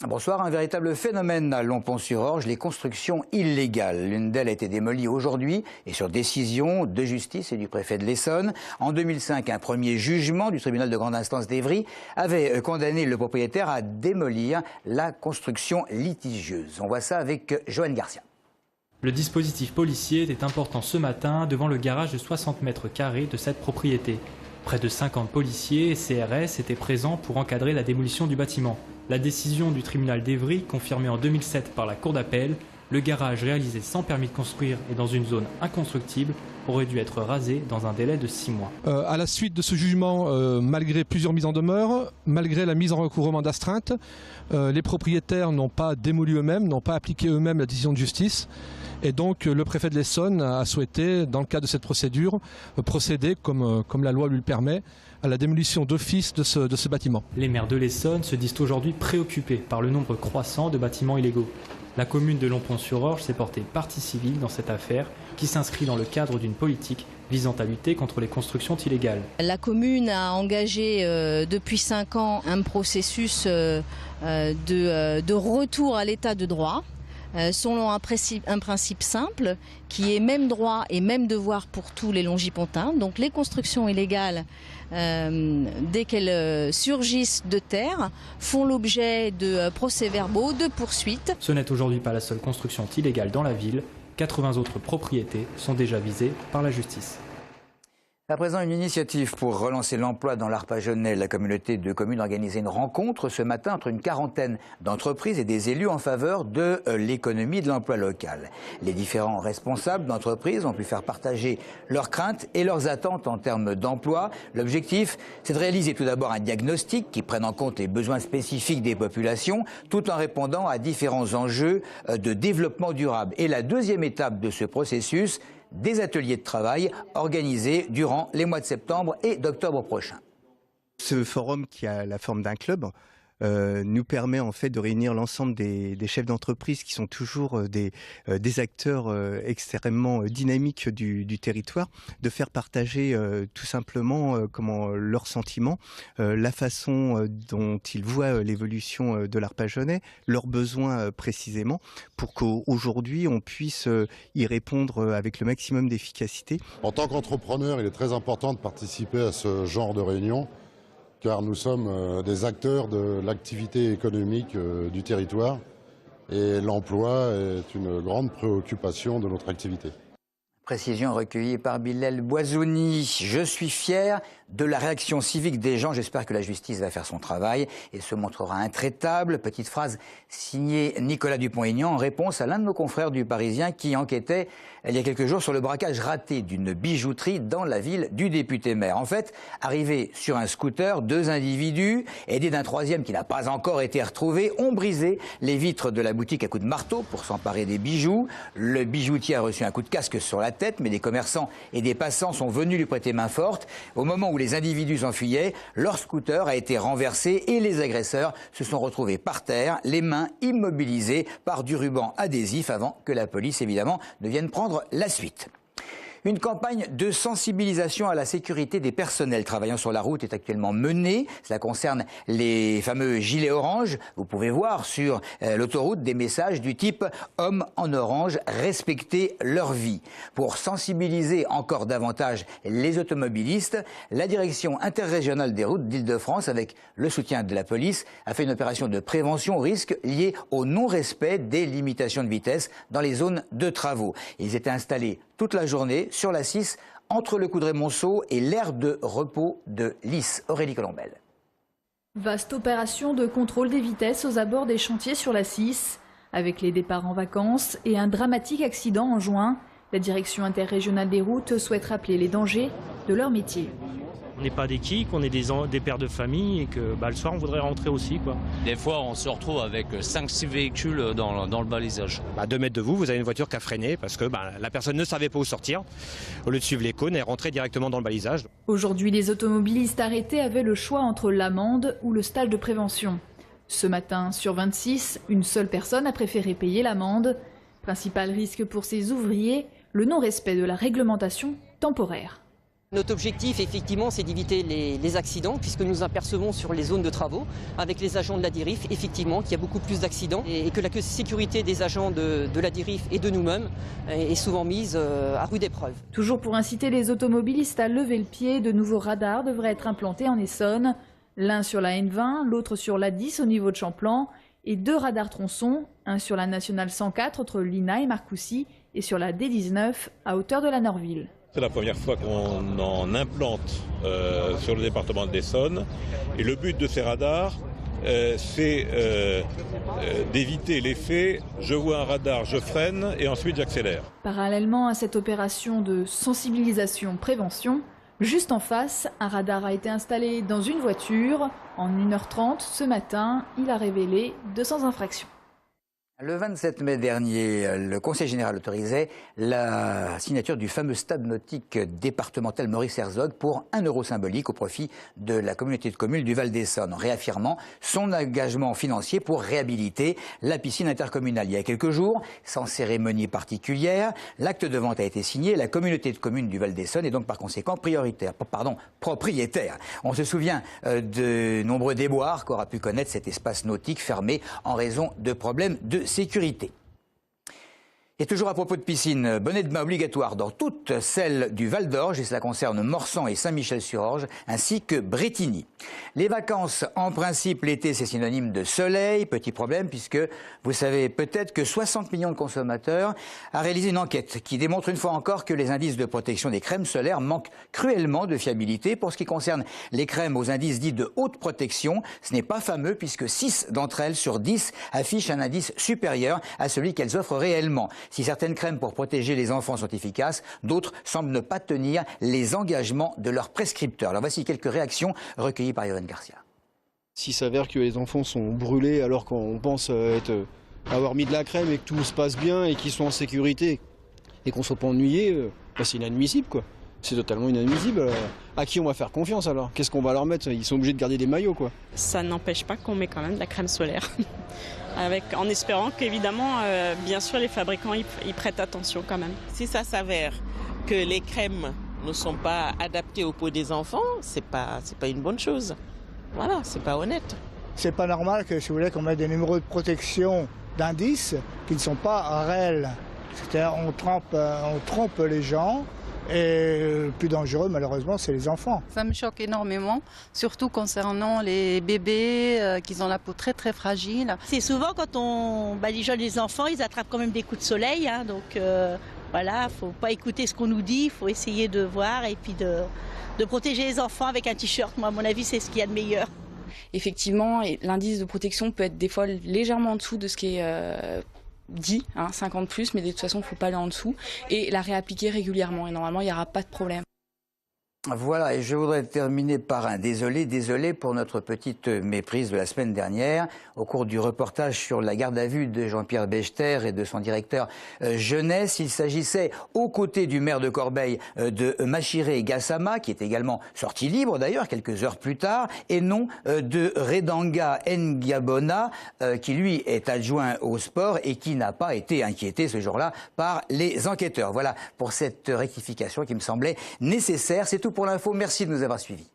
Bonsoir, un véritable phénomène à Longpont-sur-Orge, les constructions illégales. L'une d'elles a été démolie aujourd'hui et sur décision de justice et du préfet de l'Essonne. En 2005, un premier jugement du tribunal de grande instance d'Évry avait condamné le propriétaire à démolir la construction litigieuse. On voit ça avec Joanne Garcia. Le dispositif policier était important ce matin devant le garage de 60 mètres carrés de cette propriété. Près de 50 policiers et CRS étaient présents pour encadrer la démolition du bâtiment. La décision du tribunal d'Évry, confirmée en 2007 par la cour d'appel, le garage réalisé sans permis de construire et dans une zone inconstructible aurait dû être rasé dans un délai de 6 mois. À la suite de ce jugement, malgré plusieurs mises en demeure, malgré la mise en recouvrement d'astreinte, les propriétaires n'ont pas démoli eux-mêmes, n'ont pas appliqué eux-mêmes la décision de justice. Et donc le préfet de l'Essonne a souhaité, dans le cadre de cette procédure, procéder, comme la loi lui le permet, à la démolition d'office de ce bâtiment. Les maires de l'Essonne se disent aujourd'hui préoccupés par le nombre croissant de bâtiments illégaux. La commune de Longpont-sur-Orge s'est portée partie civile dans cette affaire qui s'inscrit dans le cadre d'une politique visant à lutter contre les constructions illégales. La commune a engagé depuis 5 ans un processus de retour à l'état de droit. Selon un principe simple qui est même droit et même devoir pour tous les Longipontins. Donc les constructions illégales, dès qu'elles surgissent de terre, font l'objet de procès-verbaux, de poursuites. Ce n'est aujourd'hui pas la seule construction illégale dans la ville. 80 autres propriétés sont déjà visées par la justice. À présent, une initiative pour relancer l'emploi dans l'Arpajonnais. La communauté de communes a organisé une rencontre ce matin entre une quarantaine d'entreprises et des élus en faveur de l'économie de l'emploi local. Les différents responsables d'entreprises ont pu faire partager leurs craintes et leurs attentes en termes d'emploi. L'objectif, c'est de réaliser tout d'abord un diagnostic qui prenne en compte les besoins spécifiques des populations, tout en répondant à différents enjeux de développement durable. Et la deuxième étape de ce processus, des ateliers de travail organisés durant les mois de septembre et d'octobre prochain. Ce forum qui a la forme d'un club nous permet en fait de réunir l'ensemble des chefs d'entreprise qui sont toujours des acteurs extrêmement dynamiques du territoire, de faire partager tout simplement leurs sentiments, la façon dont ils voient l'évolution de l'Arpajonnais, leurs besoins précisément, pour qu'aujourd'hui on puisse y répondre avec le maximum d'efficacité. En tant qu'entrepreneur, il est très important de participer à ce genre de réunion, car nous sommes des acteurs de l'activité économique du territoire et l'emploi est une grande préoccupation de notre activité. Précision recueillie par Bilal Boisouni. Je suis fier de la réaction civique des gens. J'espère que la justice va faire son travail et se montrera intraitable. Petite phrase signée Nicolas Dupont-Aignan en réponse à l'un de nos confrères du Parisien qui enquêtait il y a quelques jours sur le braquage raté d'une bijouterie dans la ville du député-maire. En fait, arrivés sur un scooter, 2 individus, aidés d'un troisième qui n'a pas encore été retrouvé, ont brisé les vitres de la boutique à coups de marteau pour s'emparer des bijoux. Le bijoutier a reçu un coup de casque sur la tête, mais des commerçants et des passants sont venus lui prêter main forte. Au moment où les individus s'enfuyaient, leur scooter a été renversé et les agresseurs se sont retrouvés par terre, les mains immobilisées par du ruban adhésif avant que la police, évidemment, ne vienne prendre la suite. Une campagne de sensibilisation à la sécurité des personnels travaillant sur la route est actuellement menée. Cela concerne les fameux gilets orange. Vous pouvez voir sur l'autoroute des messages du type « Hommes en orange, respectez leur vie ». Pour sensibiliser encore davantage les automobilistes, la direction interrégionale des routes d'Île-de-France, avec le soutien de la police, a fait une opération de prévention aux risques liés au non-respect des limitations de vitesse dans les zones de travaux. Ils étaient installés toute la journée sur la 6 entre le Coudray-Monceau et l'aire de repos de Lys. Aurélie Colombel. Vaste opération de contrôle des vitesses aux abords des chantiers sur la 6. Avec les départs en vacances et un dramatique accident en juin, la direction interrégionale des routes souhaite rappeler les dangers de leur métier. On n'est pas des kicks, on est des pères de famille et que le soir on voudrait rentrer aussi, quoi. Des fois on se retrouve avec 5-6 véhicules dans le balisage. À 2 mètres de vous, vous avez une voiture qui a freiné parce que la personne ne savait pas où sortir. Au lieu de suivre les cônes, elle est rentrée directement dans le balisage. Aujourd'hui, les automobilistes arrêtés avaient le choix entre l'amende ou le stage de prévention. Ce matin, sur 26, une seule personne a préféré payer l'amende. Principal risque pour ces ouvriers, le non-respect de la réglementation temporaire. Notre objectif, effectivement, c'est d'éviter les accidents, puisque nous apercevons sur les zones de travaux, avec les agents de la DIRIF, effectivement, qu'il y a beaucoup plus d'accidents et que la sécurité des agents de la DIRIF et de nous-mêmes est souvent mise à rude épreuve. Toujours pour inciter les automobilistes à lever le pied, de nouveaux radars devraient être implantés en Essonne. L'un sur la N20, l'autre sur l'A10 au niveau de Champlan, et 2 radars tronçons, un sur la nationale 104 entre Lina et Marcoussis, et sur la D19 à hauteur de la Norville. C'est la première fois qu'on en implante sur le département de l'Essonne. Et le but de ces radars, c'est d'éviter l'effet « je vois un radar, je freine et ensuite j'accélère ». Parallèlement à cette opération de sensibilisation-prévention, juste en face, un radar a été installé dans une voiture. En 1h30 ce matin, il a révélé 200 infractions. Le 27 mai dernier, le Conseil général autorisait la signature du fameux stade nautique départemental Maurice Herzog pour 1 euro symbolique au profit de la communauté de communes du Val-d'Essonne, en réaffirmant son engagement financier pour réhabiliter la piscine intercommunale. Il y a quelques jours, sans cérémonie particulière, l'acte de vente a été signé. La communauté de communes du Val-d'Essonne est donc par conséquent propriétaire. On se souvient de nombreux déboires qu'aura pu connaître cet espace nautique fermé en raison de problèmes de sécurité. Et toujours à propos de piscine, bonnet de bain obligatoire dans toutes celles du Val d'Orge, et cela concerne Morsan et Saint-Michel-sur-Orge, ainsi que Brétigny. Les vacances, en principe, l'été, c'est synonyme de soleil. Petit problème, puisque vous savez peut-être que 60 millions de consommateurs a réalisé une enquête qui démontre une fois encore que les indices de protection des crèmes solaires manquent cruellement de fiabilité. Pour ce qui concerne les crèmes aux indices dits de haute protection, ce n'est pas fameux, puisque 6 d'entre elles sur 10 affichent un indice supérieur à celui qu'elles offrent réellement. Si certaines crèmes pour protéger les enfants sont efficaces, d'autres semblent ne pas tenir les engagements de leurs prescripteurs. Alors voici quelques réactions recueillies par Yoann Garcia. S'il s'avère que les enfants sont brûlés alors qu'on pense avoir mis de la crème et que tout se passe bien et qu'ils sont en sécurité et qu'on ne soit pas ennuyés, c'est inadmissible quoi. C'est totalement inadmissible. À qui on va faire confiance alors? Qu'est-ce qu'on va leur mettre? Ils sont obligés de garder des maillots quoi. Ça n'empêche pas qu'on met quand même de la crème solaire. En espérant qu'évidemment, bien sûr, les fabricants y prêtent attention quand même. Si ça s'avère que les crèmes ne sont pas adaptées aux peaux des enfants, c'est pas une bonne chose. Voilà, c'est pas honnête. C'est pas normal que, si vous voulez, qu'on mette des numéros de protection d'indices qui ne sont pas réels. C'est-à-dire on trompe les gens. Et le plus dangereux, malheureusement, c'est les enfants. Ça me choque énormément, surtout concernant les bébés qui ont la peau très très fragile. C'est souvent quand on badigeonne les enfants, ils attrapent quand même des coups de soleil. Donc voilà, faut pas écouter ce qu'on nous dit, il faut essayer de voir et puis de protéger les enfants avec un t-shirt. Moi, à mon avis, c'est ce qu'il y a de meilleur. Effectivement, l'indice de protection peut être des fois légèrement en dessous de ce qui est dit, 50 plus, mais de toute façon, il ne faut pas aller en dessous et la réappliquer régulièrement. Et normalement, il n'y aura pas de problème. Voilà, et je voudrais terminer par un désolé pour notre petite méprise de la semaine dernière au cours du reportage sur la garde à vue de Jean-Pierre Bechter et de son directeur jeunesse. Il s'agissait, aux côtés du maire de Corbeil, de Machiré Gassama, qui est également sorti libre d'ailleurs quelques heures plus tard, et non de Redanga Ngabona, qui lui est adjoint au sport et qui n'a pas été inquiété ce jour-là par les enquêteurs. Voilà pour cette rectification qui me semblait nécessaire. C'est tout pour l'info. Merci de nous avoir suivis.